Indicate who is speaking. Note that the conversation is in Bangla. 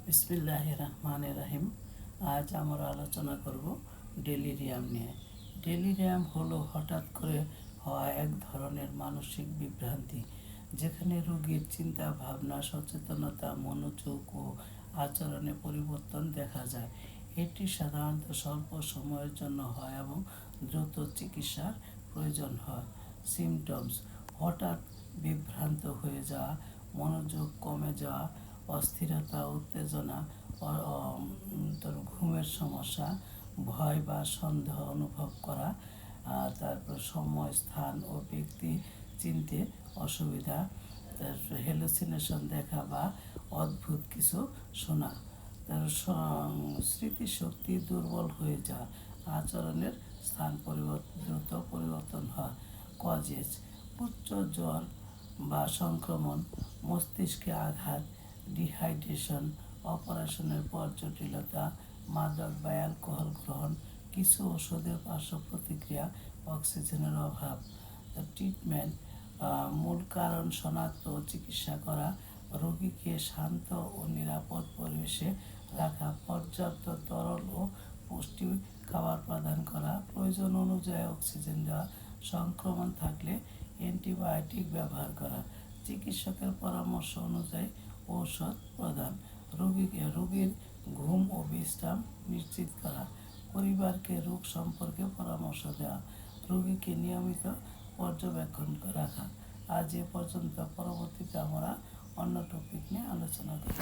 Speaker 1: বিসমিল্লাহির রহমানির রহিম। আজ আমরা আলোচনা করব ডেলিরিয়াম নিয়ে। ডেলিরিয়াম হলো হঠাৎ করে হওয়া এক ধরনের মানসিক বিভ্রান্তি, যেখানে রোগীর চিন্তা ভাবনা, সচেতনতা, মনোযোগ ও আচরণে পরিবর্তন দেখা যায়। এটি সাধারণত স্বল্প সময়ের জন্য হয় এবং দ্রুত চিকিৎসার প্রয়োজন হয়। সিমটমস: হঠাৎ বিভ্রান্ত হয়ে যাওয়া, মনোযোগ কমে যাওয়া, অস্থিরতা, উত্তেজনা, ঘুমের সমস্যা, ভয় বা সন্দেহ অনুভব করা, তারপর সময়, স্থান ও ব্যক্তি চিনতে অসুবিধা, তারপর হ্যালুসিনেশন দেখা বা অদ্ভুত কিছু শোনা, তার স্মৃতিশক্তি দুর্বল হয়ে যাওয়া, আচরণের স্থান দ্রুত পরিবর্তন হয়। কজেস: উচ্চ জ্বর বা সংক্রমণ, মস্তিষ্কে আঘাত, ডিহাইড্রেশন, অপারেশনের পর জটিলতা, মাদক বা অ্যালকোহল গ্রহণ, কিছু ওষুধের পার্শ্ব প্রতিক্রিয়া, অক্সিজেনের অভাব। ট্রিটমেন্ট: মূল কারণ শনাক্ত ও চিকিৎসা করা, রোগীকে শান্ত ও নিরাপদ পরিবেশে রাখা, পর্যাপ্ত তরল ও পুষ্টি খাবার প্রদান করা, প্রয়োজন অনুযায়ী অক্সিজেন দেওয়া, সংক্রমণ থাকলে অ্যান্টিবায়োটিক ব্যবহার করা, চিকিৎসকের পরামর্শ অনুযায়ী ঔষধ প্রদান, রোগীর ঘুম ও বিশ্রাম নিশ্চিত করা, পরিবারকে রোগ সম্পর্কে পরামর্শ দেওয়া, রোগীকে নিয়মিত পর্যবেক্ষণ রাখা। আজ এ পর্যন্ত। পরবর্তীতে আমরা অন্য টপিক নিয়ে আলোচনা করি।